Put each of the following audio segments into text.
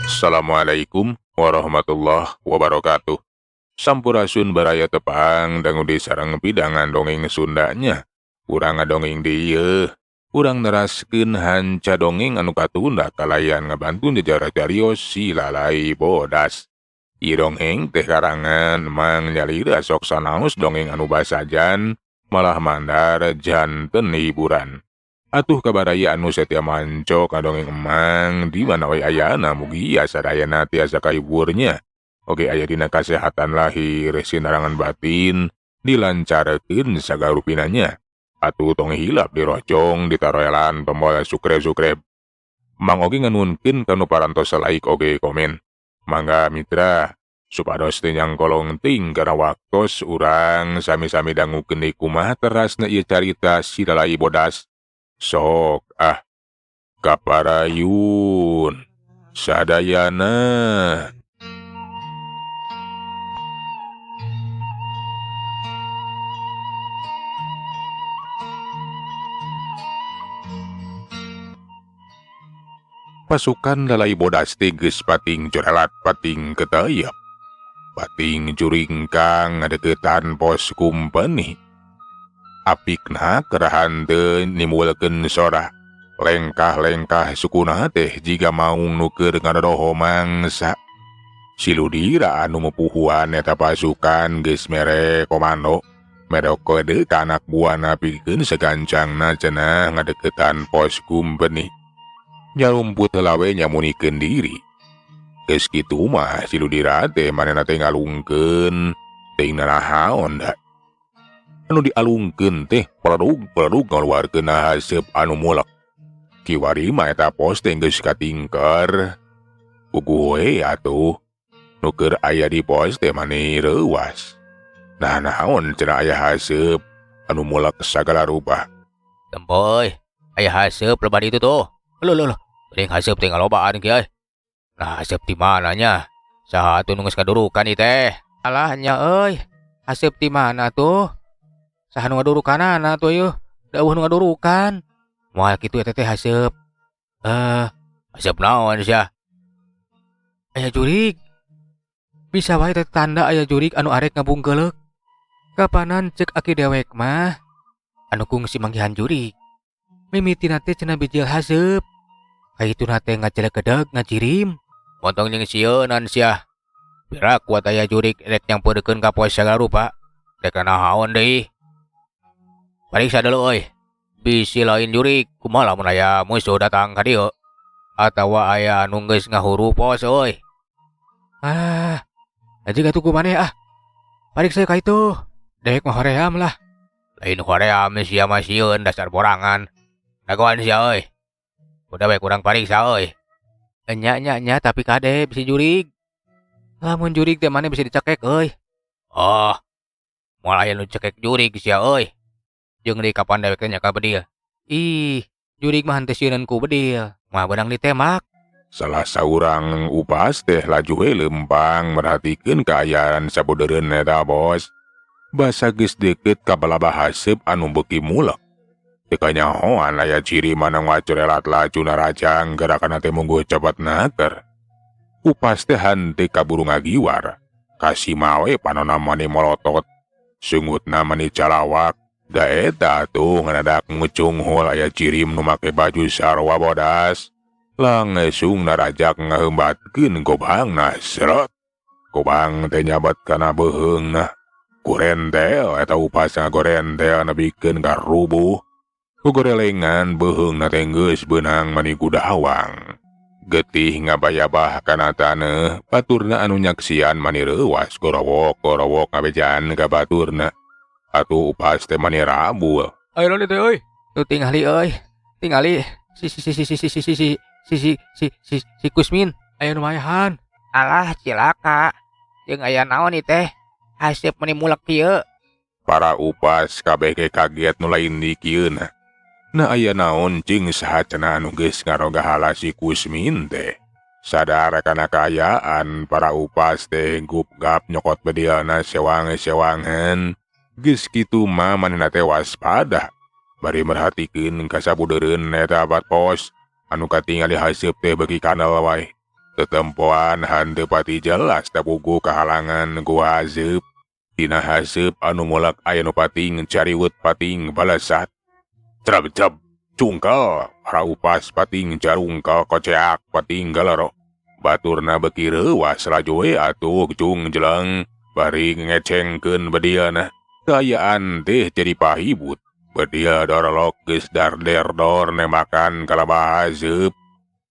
Assalamualaikum warahmatullahi wabarakatuh. Sampurasun baraya tepang dangu di sarang pidangan dongeng Sundanya. Urang ngadongeng dieu. Urang neraskeun hanca dongeng anu katunda kalayan ngabantun jejara carios si lalai bodas. Ieu dongeng teh karangan Mang Nyalira sok sanaos dongeng anu basajan malah mandar janten hiburan. Atuh kabaraya anu setia manco kadongeng emang di mana we ayana mugi sadayana tiasa kahiburnya. Oge aya dina kasehatan lahir sinarangan batin dilancarkeun sagarupinanya. Atuh tong hilap dirocong ditaroelan pembol sukreb-sukreb. Mang oge nganuhunkeun kanu parantos like oge komen. Mangga mitra supados teu nyangkolong ting kana waktos urang sami-sami dangukeun deui kumaha terasna ieu carita si lalai bodas. Sok kaparayun sadayana. Pasukan lalai bodas teh geus pating corelat pating ketayap. Pating juringkang ngadeukeutan pos kumpeni. Apikna kerahan teu nimulkeun sora. Lengkah-lengkah sukuna teh jiga maung nu keur ngadodoho mangsa. Siludira anu mepuhuan eta pasukan geus mere komando. Mere kode ka anak buahna pikeun segancangna cenah ngadeukeutan pos kumpeni. Nyarumput helawe nyamunikeun diri. Geus kitu mah siludira teh manehna teh ngalungkeun teuing nanahaon da. Anu dialungkeun teh peledug ngaluarkeun haseup anu mulek. Kiwari mah eta pos teh geus katingker. Puguh we atuh. Nu keur aya di pos teh maneh reuwas. Nah naon cenah aya haseup anu mulek sagala rupa. Tempoy, aya haseup lebar itu tuh. Loh, teuing haseup teh ngalobaan kieu. Nah, haseup di mananya? Saha atuh nu geus kadurukan ieu teh? Alah nya euy, haseup di mana tuh? Saha nu ngadurukanana tuh yeuh? Daweuh nu ngadurukan. Moal kitu eta teh haseup. Haseup naon sia? Aya jurig. Bisa wae teh tanda aya jurig anu arek ngabungkeuleuk. Kapanan ceuk aki dewek mah? Anu kungsi manggihan jurig. Mimitina teh cenah bijil haseup. Kaituna teh ngajelek-gedeg ngajirim. Montong jeung sieunan sia. Bira kuat aya jurig rek nyampeurkeun ka pos sagala rupa. Rek nahaon deui? Pariksa deuleu euy. Bisi lain jurig kumaha lamun aya musuh datang ka dieu? Atawa aya anu geus ngahuru pos euy? Anjing atuh kumaneh ah. Pariksa ka itu. Dewek mah hoream lah. Lain hoream sia mah sieun dasar borangan. Dagoan sia euy. Udah we kurang pariksa euy. Nya tapi kade bisi jurig. Lamun jurig teh maneh bisa dicekek euy. Oh. Moal aya nu cekek jurig sia euy. Jeung deui kapan dewek teh nya ka bedil. Ih, jurig mah henteu sieun ku bedil. Moal beunang ditembak. Salah saurang upas teh laju we lempang merhatikeun kaayaan sabudeureun eta bos. Basa geus deukeut ka balabah haseup anu beuki mulek. Teu kanyahoan aya ciri mana ngacorelat laju narajang gerakanna teh mungguh cepet naker. Upas teh henteu kaburu ngagiwar. Kasima we panonna maneh molotot. Sungutna maneh calawak. Da eta tuh ngadadak ngucunghul aya cirim nu make baju sarwa bodas. Langsung narajak ngaheumbatkeun gobangna seret. Gobang teh nyabat kana beuheungna. Kurentel eta upas ngagorentel nebikeun ka rubuh. Kugorelengan beuheungna teh geus beunang maneh gudawang. Getih ngabayabah kana taneuh, baturna anu nyaksian maneh reuwas gorowok ngabejaan ka baturna. Atuh upas teh maneh rabul. Ayo lho teh euy. Tuh tingali euy. Tingali si Kusmin aya nu mayahan. Alah cilaka. Jeung aya naon ieu teh? Haseup maneh mulek kieu. Para upas kabeh ge kaget nu lain dikieuna. Na aya naon cing saha cenah anu geus ngaroga hala si Kusmin teh. Sadar kana kaayaan para upas teh gupgap nyokot bedilna sewang-sewangan. Geus kitu mah manehna teh waspada. Bari merhatikeun ka sabudeureun eta bat pos anu katingali haseup teh beuki kanal wae. Tetempoan hante pati jelas tapugu kehalangan gua haseup. Dina haseup anu mulak aya nu pating cariwut pating balesat. Cerab-cerab cungkel para upas pating jarungkel koceak pating galero. Baturna beki reuwas laju we atuh cung jeleng bari ngecengkeun bediana. Kaayaan teh jadi pahibut. Bedia dorolok geus dar-der-dor nemakan kalabah haseup.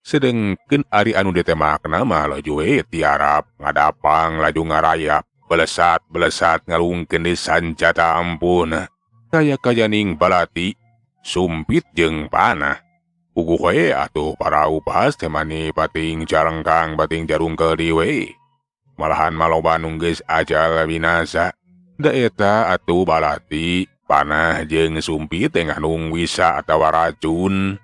Sedengkeun ari anu ditemakna mah laju we tiarap ngadapang laju ngarayap belesat ngalungkeun di sanjata ampun. Kaya-kayaning balati sumpit jeung panah. Uguh we atuh para upas teh mani pating carengkang pating jarungkel di we. Malahan maloba nu geus ajal binasa. Da eta atuh balati panah jeung sumpit teh ngandung wisa atawa racun.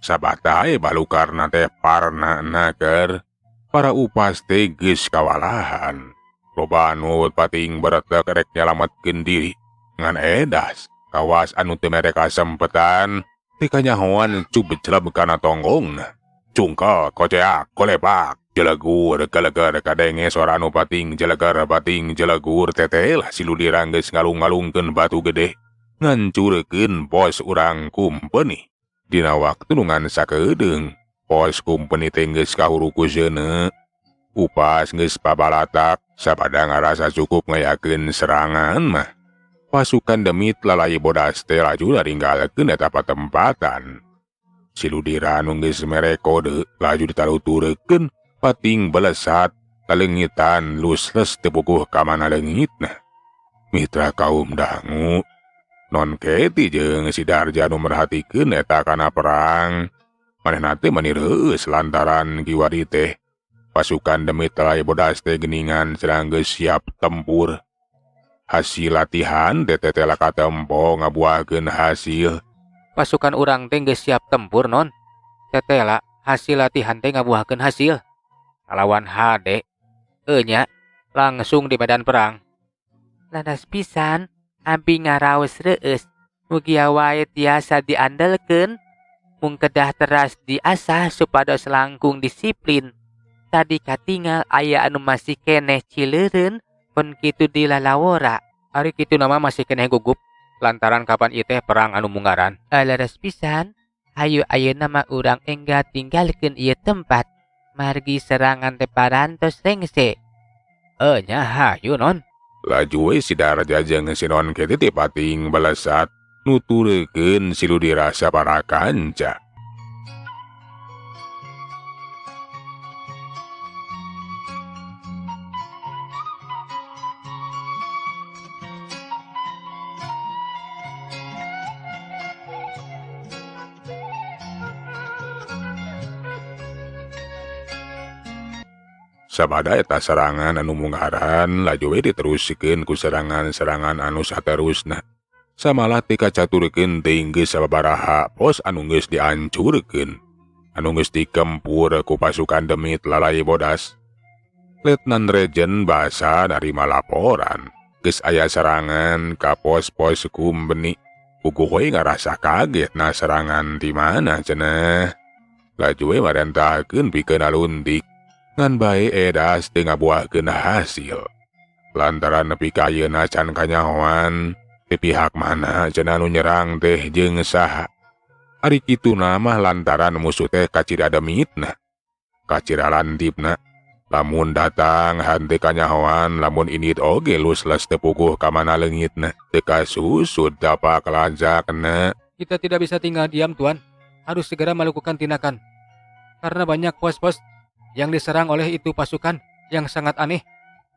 Sabatae balukarna teh parna naker. Para upas teh geus kawalahan. Loba anu pating baretek rek nyalametkeun diri. Ngan edas kawas anu teu mere kasempetan teh kanyahoan cubecleb kana tonggongna. Cungkel koceak kolepak jelegur keleger kadenge suara anu pating jelegur tetel siludirang geus ngalung-ngalungkeun batu gede ngancurkeun pos urang kumpeni. Dina waktu nungan sakedeung pos kumpeni teh geus kahuruku seuneu. Upas geus pabalatak sabada ngarasa cukup ngayakeun serangan mah. Pasukan demit lalai bodas teh laju naringgalkeun eta patempatan. Siludira anu geus mere kode laju ditaluturkeun pating belesat kalengitan lusles teu puguh ka mana leungitna. Mitra kaum dangu non keti jeung si Darja nu merhatikeun eta kana perang. Manehna teh mani reueus lantaran kiwari teh pasukan demit lalai bodas teh geuningan sedang geus siap tempur. Hasil latihan teh tetela katempo ngabuahkeun hasil. Pasukan urang teh geus siap tempur non. Tetela hasil latihan teh ngabuahkeun hasil. Lawan hade nya langsung di medan perang. Landas pisan ampi ngaraos reueus. Mugia wae tiasa diandelkeun. Mung kedah teras diasah supados langkung disiplin. Tadi katinggal aya anu masih keneh cileureun pun kitu dilalawora. Ari kitu nama masih keneh gugup lantaran kapan ieu teh perang anu munggaran. Leres pisan. Hayu ayeuna mah urang enggal tinggalkeun ieu tempat. Margi serangan teh parantos rengse. Nya hayu non. Laju we si Darja jeung si non keti teh pating balesat nuturkeun siludira sabaraha kanca. Sabada eta serangan anu munggaran laju we diteruskeun ku serangan-serangan anu saterusna. Samalah teu kacaturkeun teuing geus sababaraha pos anu geus dihancurkeun, anu geus dikempur ku pasukan demit lalai bodas. Letnan Regen basa narima laporan geus aya serangan ka pos-pos kumpeni. Uguh we ngarasa kaget na serangan di mana cenah. Laju we marentahkeun pikeun aluntik. Ngan bae edas teu ngabuahkeun hasil. Lantaran nepi ka ayeuna can kanyahoan ti pihak mana cenah nu nyerang teh jeung saha. Ari kituna mah lantaran musuh teh kacira demitna. Kacira landipna. Lamun datang hante kanyahoan lamun init oge lusles teu puguh ka mana leungitna. Teu kasusud dapak lanjakna. Kita tidak bisa tinggal diam, Tuan. Harus segera melakukan tindakan. Karena banyak pos-pos yang diserang oleh itu pasukan yang sangat aneh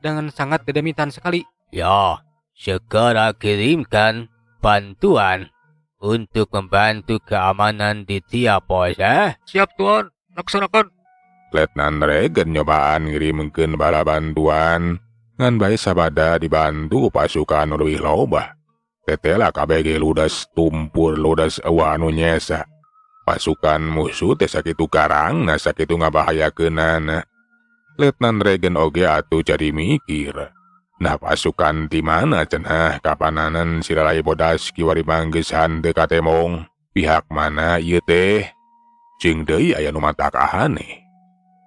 dengan sangat dedemitan sekali. Ya, segera kirimkan bantuan untuk membantu keamanan di tiap pos, Siap, Tuan. Laksanakan. Letnan Regen nyobaan ngirimkeun bala bantuan ngan bae sabada dibantu pasukan leuwih loba. Tetela kabeh ge ludes tumpur ludes eueuh anu nyesa. Pasukan musuh teh sakitu karangna sakitu ngabahayakeunana. Letnan Regen oge atuh jadi mikir. Nah pasukan di mana cenah kapananan si lalai bodas kiwari manggeus hande katemong. Pihak mana ieu teh? Jeung deui aya nu matak aneh.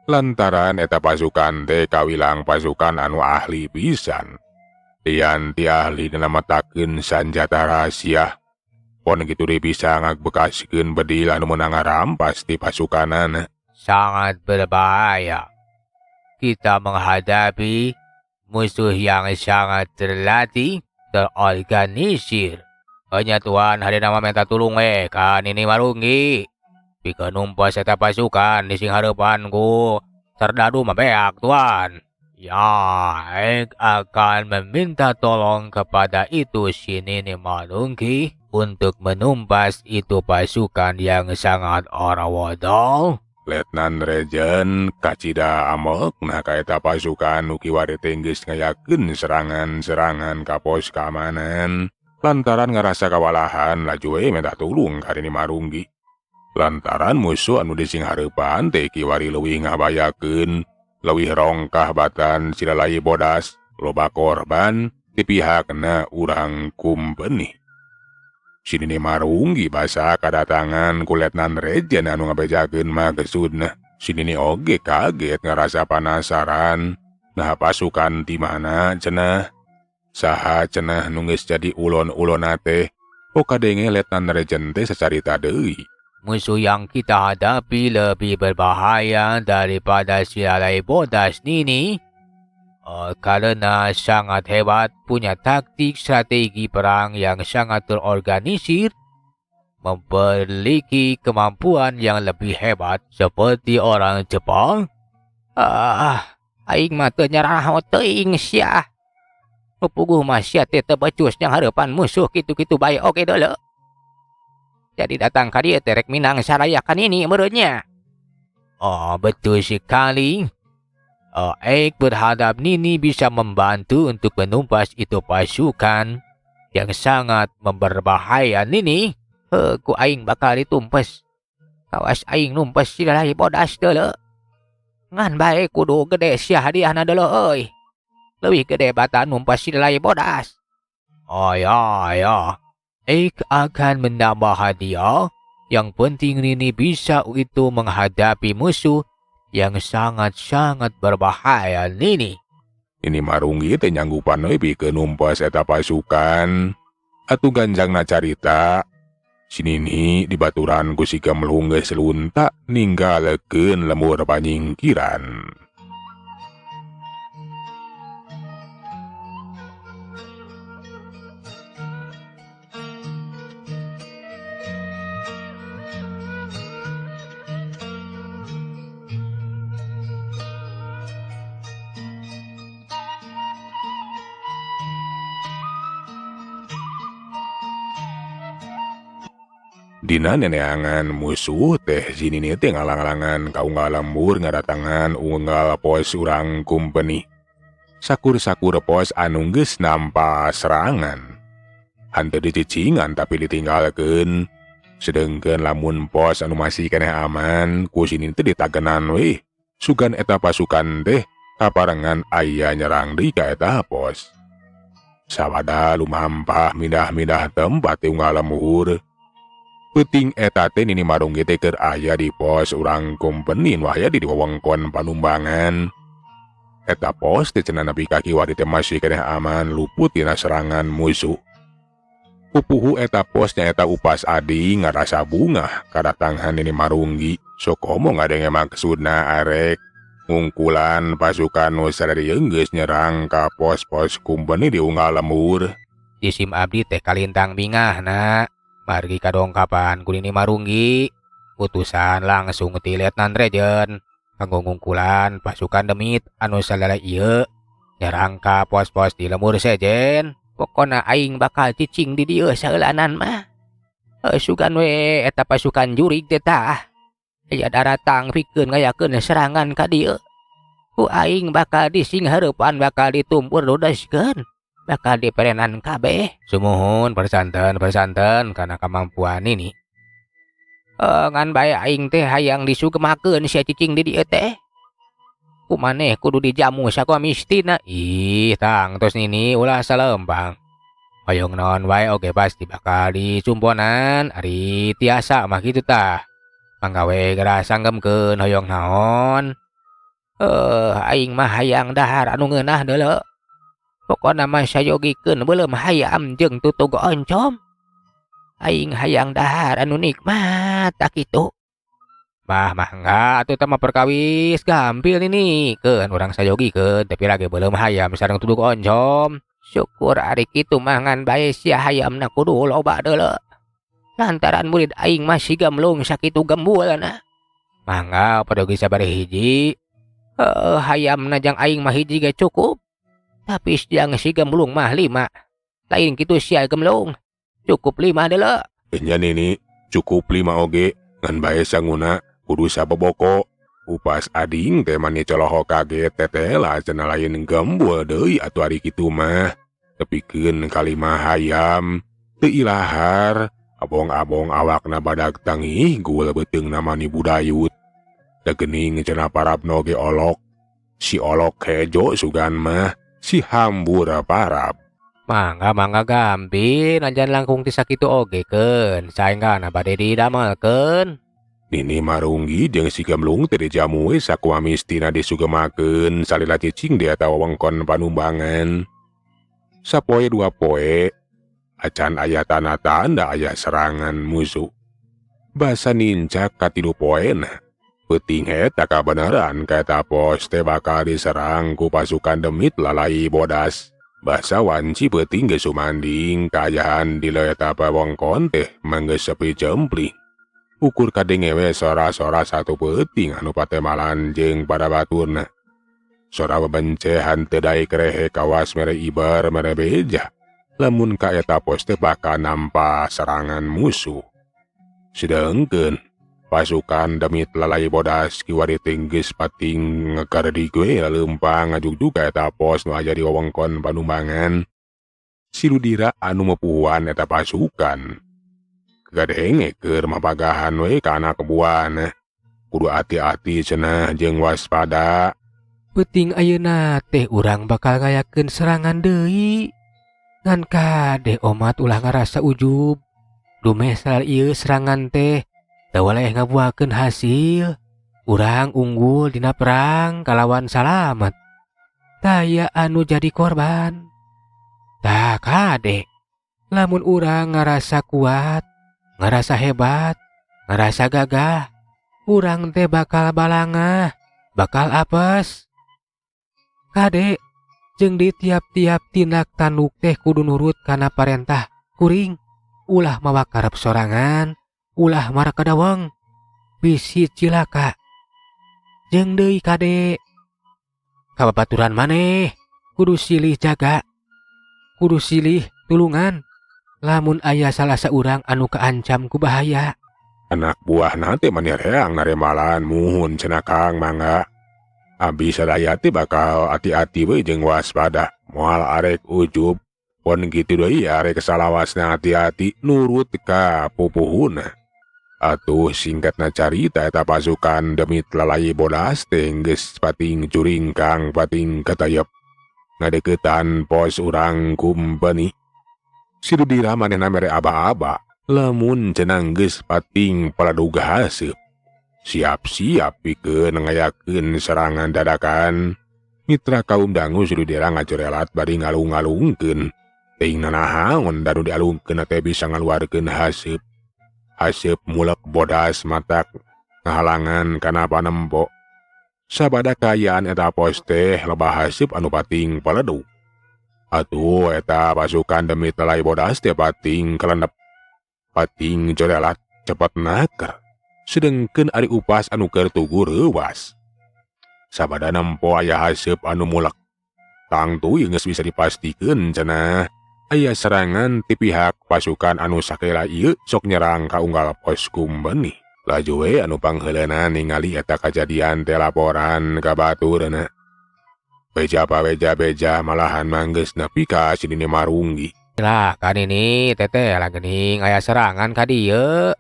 Lantaran eta pasukan teh kawilang pasukan anu ahli pisan. Dian ti ahli namatakeun sanjata rahasia. Pon kitu deui bisa ngagbekaskeun bedil anu meunang ngarampas ti pasukanana. Sangat berbahaya. Kita menghadapi musuh yang sangat terlatih, terorganisir. Hanya Tuhan hari nama minta tulung kan ini marunggi. Pika numpas eta pasukan di sing harapanku terdadu mabeak Tuhan. Ya, ek akan meminta tolong kepada itu si Nini Marunggi untuk menumpas itu pasukan yang sangat orawadol. Letnan Regen kacida amok nah ka eta pasukan nu kiwari geus ngayakeun serangan-serangan ka pos keamanan. Lantaran ngarasa kawalahan laju minta tulung ka Nini Marunggi. Lantaran musuh anu di sing hareupan teh kiwari leuwih ngabayakeun, leuwih rongkah batan silalai bodas, loba korban ti pihakna urang kumpeni. Si Nini Marunggi basa kadatangan ku Letnan Regen anu ngabejakeun maksudna. Si Nini oge kaget ngarasa penasaran. Nah pasukan di mana cenah? Saha cenah nu geus jadi ulon-ulona teh? O kadenge Letnan Regen teh sacarita deui. Musuh yang kita hadapi lebih berbahaya daripada si alai bodas Nini. Karena sangat hebat, punya taktik strategi perang yang sangat terorganisir, memiliki kemampuan yang lebih hebat seperti orang Jepang. Aing mah teu nyarah teuing sia. Pupuguh mah sia teh teu becus yang harapan musuh kitu-kitu bae oke deuleu. Jadi datang ka dieu teh rek minang sarayakan ini meureunnya. Betul sekali. Ek berharap Nini bisa membantu untuk menumpas itu pasukan yang sangat berbahaya Nini. Ku aing bakal ditumpas. Kawas aing numpas silalai bodas deuleu. Ngan bae kudu gede sia hadiahna deuleu euy. Leuwih gede bata numpas silalai bodas. Ya. Ek akan menambah hadiah. Yang penting Nini bisa itu menghadapi musuh yang sangat-sangat berbahaya Nini. Nini Marunggi teh nyanggupan we pikeun numpas eta pasukan. Atuh ganjangna carita, si Nini dibaturan ku si Gemlung geus lunta ninggalekeun lemur panyingkiran. Dina neneangan musuh teh si Nini teh ngalang-alangan kaunggal lembur ngadatangan unggal pos urang kumpeni. Sakur-sakur pos anu geus nampa serangan. Hanteu dicicingan tapi ditinggalkeun. Sedengkeun lamun pos anu masih keneh aman, ku si Nini teh ditagenan we. Sugan eta pasukan teh kaparengan aya nyerang deui ka eta pos. Sawada lumampah mindah-mindah tempat unggal lembur. Penting eta teh Nini Marunggi teh keur aya di pos urang kumpeni nu aya di wewengkon Panumbangan. Eta pos teh cenah nepi ka kiwari teh masih keneh aman luput tina serangan musuh. Pupuhu eta pos nyaeta Upas Adi ngarasa bungah kadatangan Nini Marunggi. Sok omong ngadenge maksudna arek ngungkulan pasukan nu sadari geus nyerang ka pos-pos kumpeni di unggal lembur. Di sim abdi teh kalintang bingahna. Margi kadongkapan ku Nini Marunggi. Utusan langsung ti Letnan Regen kanggo ngungkulan pasukan demit anu salala ieu nyerang ka pos-pos di lemur sejen. Pokona aing bakal cicing di dieu saeulanan mah. Sugan we eta pasukan jurig teh tah. Aya daratang pikeun ngayakeun serangan ka dieu. Ku aing bakal dising hareupan bakal ditumpur dodaskeun. Bakal diperenan kabeh. Sumuhun persanten karena kemampuan ini. Ngan bae aing teh hayang disugemakeun sia cicing di dieu teh. Kumaneh kudu dijamu sakoa mistina. Ih, tang tos Nini ulah salembang. Hoyong naon wae oge pasti bakal disumponan ari tiasa mah kitu tah. Manggawe geura sanggemkeun hoyong naon. Aing mah hayang dahar anu ngeunah deuleu. Pokona mah sayogikeun beuleum hayam jeung tutug oncom. Aing hayang dahar anu nikmat tak kitu. Mah enggak atuh teh mah perkawis gampil ini. Keun urang sayogikeun tapi lagi beuleum hayam sareng tutug oncom. Syukur ari kitu mah ngan bae sia hayamna kudu loba deuleu. Lantaran murid aing mah siga melung sakitu gembulna. Mangga padogi sabari hiji. Hayamna jang aing mah hiji ge cukup. Tapi jang si gemblung mah 5. Lain kitu sia gemblung. Cukup 5 deuleu. Nya nini cukup 5 oge ngan bae sanguna kudu saboboko. Upas ading teh mani coloho kaget teteh lah cenah lain gembul deui atuh ari kitu mah. Tepikeun kalimah hayam teu ilahar. Abong-abong awakna badag tangih gul beuteung namani budayut. Da geuning cenah parabna ge olok. Si olok hejo sugan mah si hambur parab. Mangga gampil anjan langkung ti sakitu oge keun. Saenggana bade didamelkeun. Nini marunggi jeung si gemlung teu dijamu we sakumaha mistina disugemakeun salila cicing di eta wewengkon Panumbangan. Sapoe 2 poe acan aya tanda-tanda aya serangan musuh. Basa nincak ka 3 poena. Peuting eta kabeneran kaeta pos teh bakal diserang ku pasukan demit lalai bodas. Basa wanci peuting geus sumanding kaayaan di eta wewengkon teh manggeus sepi cempling. Ukur kadenge we sora-sora satu peuting anu patemalan jeung pada baturna. Sora bebencehan teu daek kerehe kawas mere ibar mere beja. Lamun ka eta pos teh bakal nampa serangan musuh. Sedengkeun pasukan demit lalai bodas kiwari geus pating ngakardigue laleumpang ngajugjug ka eta pos nu aya di wewengkon Panumbangan. Si Ludira anu mepuhan eta pasukan gadenge keur mapagahan we ka anak buahna. Kudu hati-hati cenah jeung waspada. Peuting ayeuna teh urang bakal ngayakeun serangan deui. Ngan kade omat ulah ngarasa ujub. Dumesal ieu serangan teh teu waleh ngabuahkeun hasil. Urang unggul dina perang kalawan salamet. Taya anu jadi korban. Tah kade. Lamun urang ngarasa kuat, ngarasa hebat, ngarasa gagah, urang teh bakal balangah, bakal apes. Kade, jeung di tiap-tiap tindak tanduk teh kudu nurut kana parentah kuring. Ulah mawa karep sorangan, ulah marakadaweng, bisi cilaka. Jeung deui kade, kababaturan maneh, kudu silih jaga, kudu silih tulungan. Lamun aya salah saurang anu kaancam ku bahaya. Anak buah nanti manireang naremalan muhun cenah Kang mangga. Abi sadaya teh bakal hati-hati we jeung waspada. Moal arek ujub pon kitu deui arek salawasna hati-hati nurut ka pupuhuna. Atuh singkatna carita eta pasukan demit lalai bodas teh geus pating curingkang pating katayep ngadeuketan pos urang kumpeni. Si Ludira manehna mere aba-aba lamun cenah geus pating paladuga haseup. Siap-siap pikeun ngayakeun serangan dadakan. Mitra kaum dangu si Ludira ngacorelat bari ngalung-ngalungkeun. Teuing nanahaon danu dialungkeun teh bisa ngaluarkeun haseup. Haseup mulek bodas matak ngahalangan kana panempo. Sabada kaayaan eta pos teh loba haseup anu pating paledug. Atuh eta pasukan demit lalai bodas teh pating kelenep. Pating corelat cepet naker. Sedengkeun ari upas anu keur tugu reuwas. Sabada nempo aya haseup anu mulek. Tangtu geus bisa dipastikeun cenah aya serangan ti pihak pasukan anu sakela ieu sok nyerang ka unggal pos kumbeni. Laju we anu pangheulana ningali eta kajadian teh laporan ka baturna. Beja malahan manggeus nepi ka sidini marunggi. Lah kan ini teteh lah geuning aya serangan ka dieu.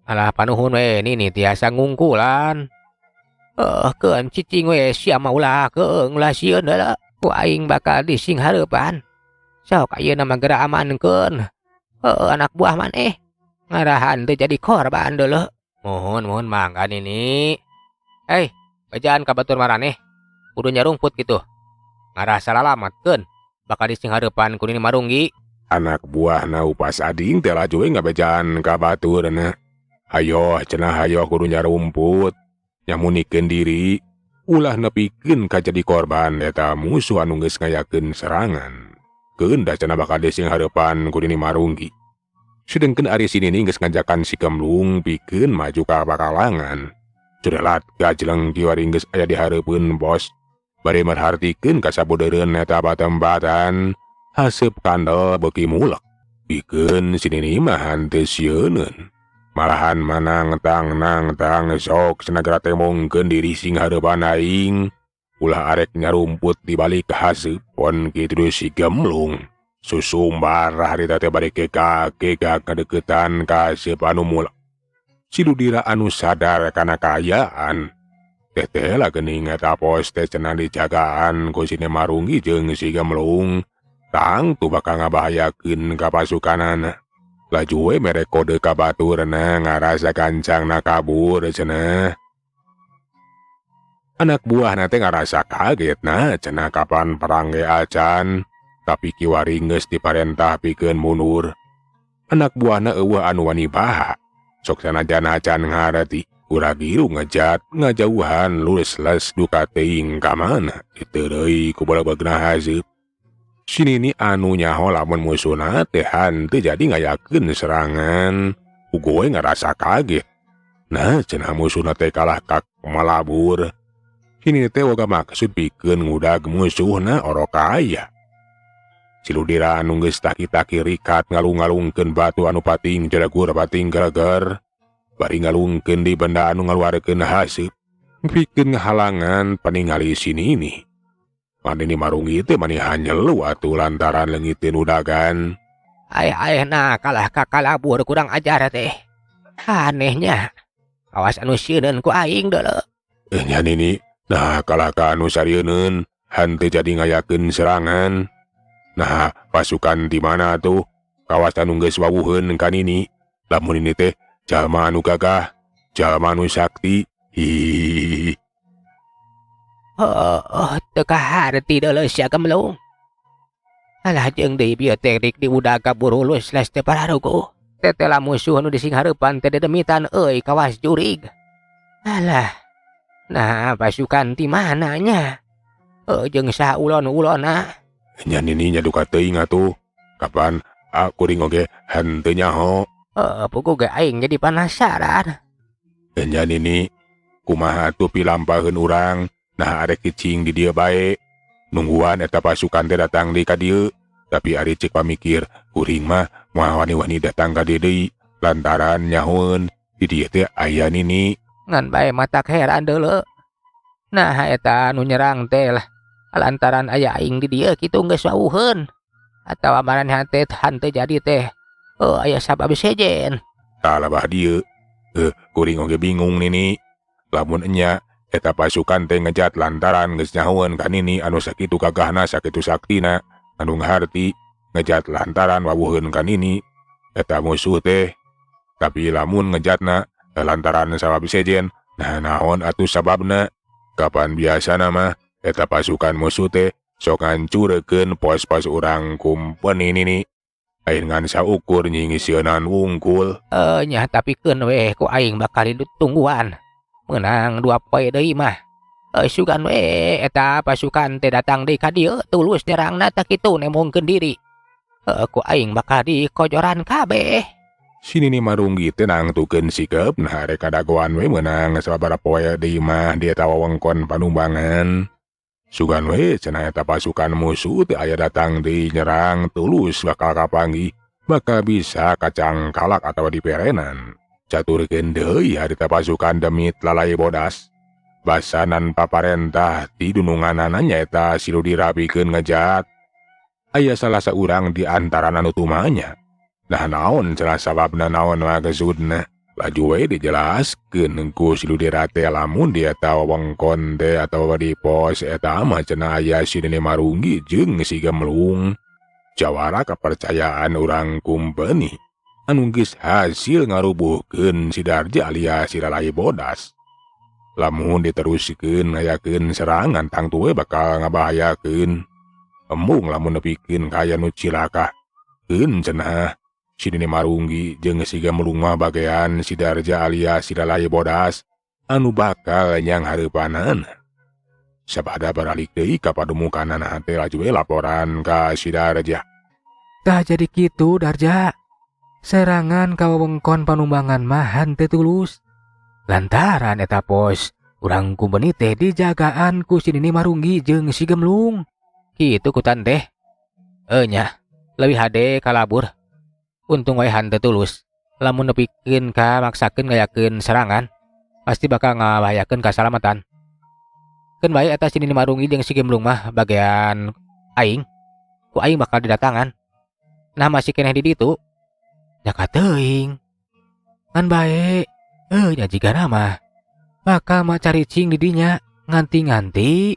Alah panuhun we nini tiasa ngungkulan. Keun cicing we sia mah ulah keung ulah sieun heula. Ku aing bakal dising hareupan. Sok ayeuna mah geura amankeun. Anak buah maneh ngarahan teu jadi korban deuleu. Mohon mangga nini. Bejaan ka batur maraneh. kudunya rumput gitu. Ngarah salamatkeun bakal disingharepan ku Nini Marunggi. Anak buahna upas ading teh laju ngabejaan ka baturna. Hayo cenah hayo kudunya rumput. Nyamunikeun diri. Ulah nepikeun ka jadi korban eta musuh anu geus ngayakeun serangan. Keun da cenah bakal disingharepan ku Nini Marunggi. Sedengkeun ari Sinini geus ngajakan si Kemlung pikeun maju ka bakalangan. Cerelat gajleng kiwari geus aya di hareupeun bos. Bari merhartikeun ka sabodeureun eta batembatan. Haseup kandel beuki mulek. Pikeun Sinini mah henteu sieunun. Malahan manang tang sok senagara temongkeun diri singhareupan aing. Ulah arek nyarumput di balik haseupon kitu si Gemlung. Susumbar harita teh bari kekak ngadeukeutan ka haseup anu mulek. Si Ludira anu sadar kana kaayaan. Teh lah geuning eta pos teh cenah dijagaan ku si Marunggi jeung si Gemlung. Tang tu bakal ngabahayakeun ka pasukanana. Laju we mere kode ka baturna ngarasa gancangna kabur cenah. Anak buahna teh ngarasa kagetna cenah kapan perang ge acan. Tapi kiwari geus diparentah pikeun mundur. Anak buahna eueuh anu wani baha. Sok sanajan acan ngareti ulah giru ngejat ngajauhan lulus-les duka teuing ka mana. Ditu deui ku balebegna haseup. Sinini anu nyaho lamun musuhna teh henteu jadi ngayakeun serangan. Ugoe ngarasa kaget. Nah cenah musuhna teh kalah kak malabur. Sinini teh boga maksud pikeun ngudag musuhna orok aya. Si Ludira anu geus taki-taki rikat ngalung-ngalungkeun batu anu pating jelegur pating gereger. Bari ngalungkeun di benda anu ngaluarkeun haseup. Pikeun ngahalangan paningali Sinini. Nini Marunggi teh manihan nyelu atuh lantaran leungiteun udagan. Nah kalah kakalabur kurang ajar teh. Anehnya. Awas anu sieunun ku aing deuleu. Nya Nini, nah kalah ka anu sarieunun, henteu jadi ngayakeun serangan. Nah, pasukan di mana tuh? Kawas anu geus wawuheun ka Nini. Lamun ini teh jalma anu gagah, jalma anu sakti. Hihihi. Teka harti deuleu sia Gemlung. Alah jeung deui bieu teknik di udah kabur ulus les teh pararuku. Tetela musuh anu disinghareupan teh dedemitan euy kawas jurig. Alah. Nah, pasukan ti mana nya? Jeung saha ulon-ulonna? Nya Nini nya duka teuing atuh. Kapan kuring oge henteu nyaho. Puguh ge aing jadi penasaran. Nya Nini, kumaha atuh pilampaheun urang? Nah arek kicing di dia bae. Nungguan eta pasukan teh datang di ka dieu. Tapi ari cek pamikir, kuring mah moal wani-wani datang ka dieu deui. Lantaran nyahoeun di dieu teh aya Nini. Ngan bae matak heran deuleu. Nah eta anu nyerang teh lah. Lantaran aya aing di dieu kitu geus wawuheun. Atawa maraneh teh henteu jadi teh. Aya sabab sejen. Talabah dieu. Kuring oge bingung Nini. Lamun enya eta pasukan teh ngejat lantaran geus nyahoeun ka Nini anu sakitu gagahna sakitu saktina anu ngaharti ngejat lantaran wawuheun ka Nini eta musuh teh. Tapi lamun ngejatna lantaran sabab sejen, nah naon atuh sababna? Kapan biasana mah eta pasukan musuh teh sok ngancurkeun pos-pos urang kumpeni Nini. Aing ngan saukur nyingi sieunaan wungkul. Nya tapi keun we ku aing bakal hidup tungguan. Menang 2 poe deui mah. Sugan we eta pasukan teh datang deui ka dieu tulus nyerangna tah kitu nemongkeun diri. Ku aing bakal dikojoran kabeh. Si Nini Marunggi teh nangtukeun sikepna rek kadagoan we meunang sababaraha poe deui mah di eta wewengkon panumbangan. Sugan we cenah eta pasukan musuh teh aya datang deui nyerang tulus bakal kapanggih, bakal bisa kacang kalak atawa diperenan. Caturkeun deui harita pasukan demit lalai bodas. Basanan paparentah ti dununganana nyaeta si Ludira pikeun ngejat. Aya salah saurang di antara anu tumanya. Nah naon cenah sababna naon maksudna? Laju we dijelaskeun ku si Ludira teh lamun di eta wewengkon teh atawa di pos eta mah cenah aya si Nini Marunggi jeung si Gemlung. Jawara kepercayaan urang kumpeni. Anu geus hasil ngarubuhkeun si Darja alias si lalai bodas. Lamun diteruskeun ngayakeun serangan tang tue bakal ngabahayakeun. Embung lamun nepikeun kaya nu cilaka. Keun cenah. Si Nini Marunggi jeung si Gemblung mah bagean si Darja alias si lalai bodas anu bakal nyang hareupanan. Sabada baralik deui ka pademukanana teh laju we laporan ka si Darja. Tah jadi kitu Darja. Serangan ka wewengkon Panumbangan mah henteu tulus. Lantaran eta pos urang kumbeni teh dijagaan ku si Nini Marunggi jeung si Gemblung. Kitu kutan teh. Nya, leuwih hade kalabur. Untung wae henteu tulus. Lamun nepikeun ka maksakeun ngayakeun serangan, pasti bakal ngabahayakeun kasalamatan. Keun bae eta si Nini Marunggi jeung si Gemblung mah bagean aing. Ku aing bakal didatangan. Nah masih keneh di ditu. Nya teuing. Ngan bae. Nya jigana mah bakal mah caricing di dinya nganti-nganti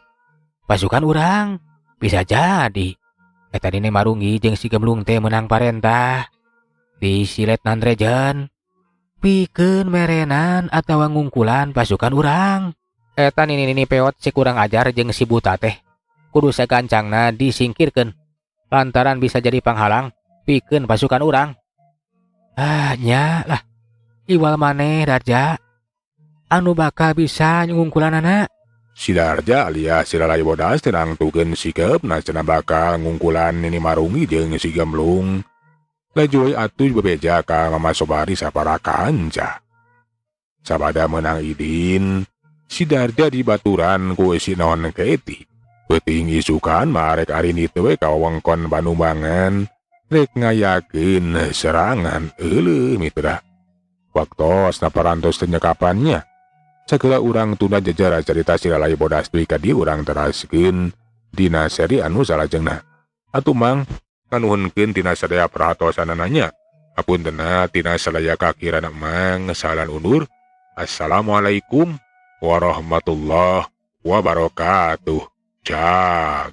pasukan urang. Bisa jadi eta Nini Marunggi jeung si Gemblung teh menang parentah di si Letnan Rejen pikeun merenan atawa ngungkulan pasukan urang. Eta nini peot si kurang ajar jeung si buta teh kudu sagancangna disingkirkeun lantaran bisa jadi panghalang pikeun pasukan urang. Nya lah iwal maneh Darja anu bakal bisa ngungkulanana. Si Darja alias si lalai bodas teh nangtukeun sikepna cenah bakal ngungkulan Nini Marunggi jeung si Gemblung. Laju we atuh bebeja ka Mama Sobari sapara kanca. Sabada menang idin, si Darja dibaturan ku si naon keti. Peuting isukan marek ari nitu we ka wewengkon Panumbangan rek ngayakeun serangan euleuh mitra. Waktos na parantos teu nyekapannya. Sagala urang tunda jejara cerita si lalai bodas duy ka dieu urang teraskeun dina seri anu salajengna. Atuh mang nganuhunkeun tina sadaya perhatosanana. Apuntenna tina sadaya kakirana mang salan undur. Assalamualaikum warahmatullahi wabarakatuh. Jak.